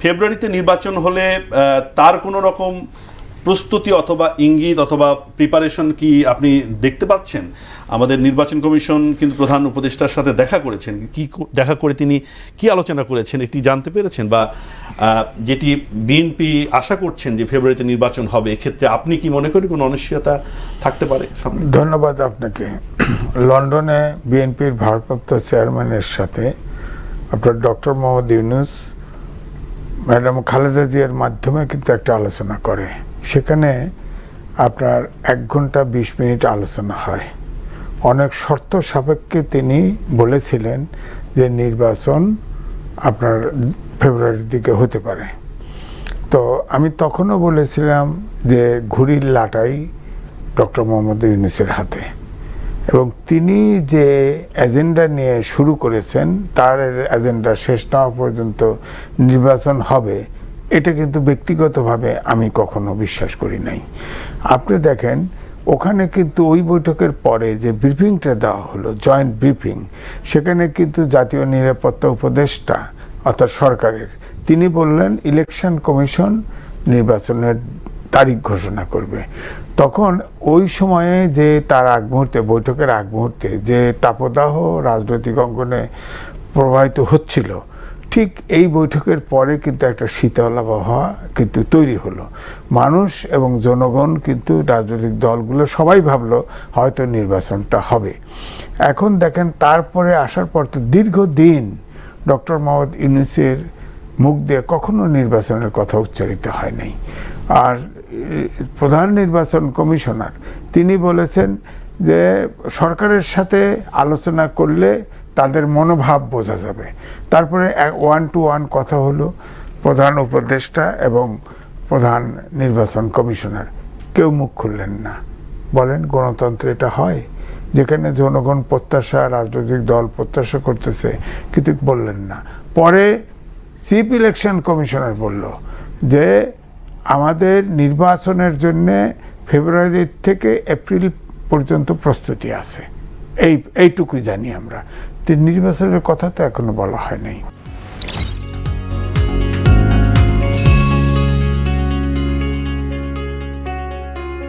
ফেব্রুয়ারিতে নির্বাচন হলে তার কোনো রকম প্রস্তুতি অথবা ইঙ্গিত অথবা প্রিপারেশন কি আপনি দেখতে পাচ্ছেন? আমাদের নির্বাচন কমিশন কিন্তু প্রধান উপদেষ্টার সাথে দেখা করেছেন, কি দেখা করে তিনি কি আলোচনা করেছেন এটি জানতে পেরেছেন? বা যেটি বিএনপি আশা করছেন যে ফেব্রুয়ারিতে নির্বাচন হবে, এক্ষেত্রে আপনি কি মনে করেন কোনো অনিশ্চয়তা থাকতে পারে? ধন্যবাদ আপনাকে। লন্ডনে বিএনপির ভারপ্রাপ্ত চেয়ারম্যানের সাথে আপনার ডক্টর মোহাম্মদ ইউনূস ম্যাডাম খালেদা জিয়ার মাধ্যমে কিন্তু একটা আলোচনা করে। সেখানে আপনার 1 ঘন্টা 20 মিনিট আলোচনা হয়। অনেক শর্ত সাপেক্ষে তিনি বলেছিলেন যে নির্বাচন আপনার ফেব্রুয়ারির দিকে হতে পারে। তো আমি তখনও বলেছিলাম যে ঘুড়ির লাটাই ডক্টর মোহাম্মদ ইউনূসের হাতে, এবং তিনি যে এজেন্ডা নিয়ে শুরু করেছেন তার এজেন্ডা শেষ না হওয়া পর্যন্ত নির্বাচন হবে, এটা কিন্তু ব্যক্তিগতভাবে আমি কখনো বিশ্বাস করি নাই। আপনি দেখেন ওখানে কিন্তু ওই বৈঠকের পরে যে ব্রিফিংটা দেওয়া হলো, জয়েন্ট ব্রিফিং, সেখানে কিন্তু জাতীয় নিরাপত্তা উপদেষ্টা অর্থাৎ সরকারের তিনি বললেন ইলেকশন কমিশন নির্বাচনের তারিখ ঘোষণা করবে। তখন ওই সময়ে যে তার আগ মুহূর্তে, বৈঠকের আগ মুহূর্তে যে তাপদাহ রাজনৈতিক অঙ্গনে প্রবাহিত হচ্ছিল, ঠিক এই বৈঠকের পরে কিন্তু একটা শীতল আবহাওয়া কিন্তু তৈরি হলো। মানুষ এবং জনগণ কিন্তু রাজনৈতিক দলগুলো সবাই ভাবলো হয়তো নির্বাচনটা হবে। এখন দেখেন তারপরে আসার পর তো দীর্ঘদিন ডক্টর মোহাম্মদ ইউনূসের মুখ দিয়ে কখনো নির্বাচনের কথা উচ্চারিত হয় নাই। আর প্রধান নির্বাচন কমিশনার তিনি বলেছেন যে সরকারের সাথে আলোচনা করলে তাদের মনোভাব বোঝা যাবে। তারপরে 1-to-1 কথা হলো প্রধান উপদেষ্টা এবং প্রধান নির্বাচন কমিশনার, কেউ মুখ খুললেন না। বলেন গণতন্ত্রে এটা হয়? যেখানে জনগণ প্রত্যাশা, রাজনৈতিক দল প্রত্যাশা করতেছে, কিন্তু বললেন না। পরে চিফ ইলেকশন কমিশনার বলল যে আমাদের নির্বাচনের জন্যে ফেব্রুয়ারি থেকে এপ্রিল পর্যন্ত প্রস্তুতি আছে, এইটুকুই জানি আমরা। নির্বাচনের কথা তো এখনো বলা হয় নাই।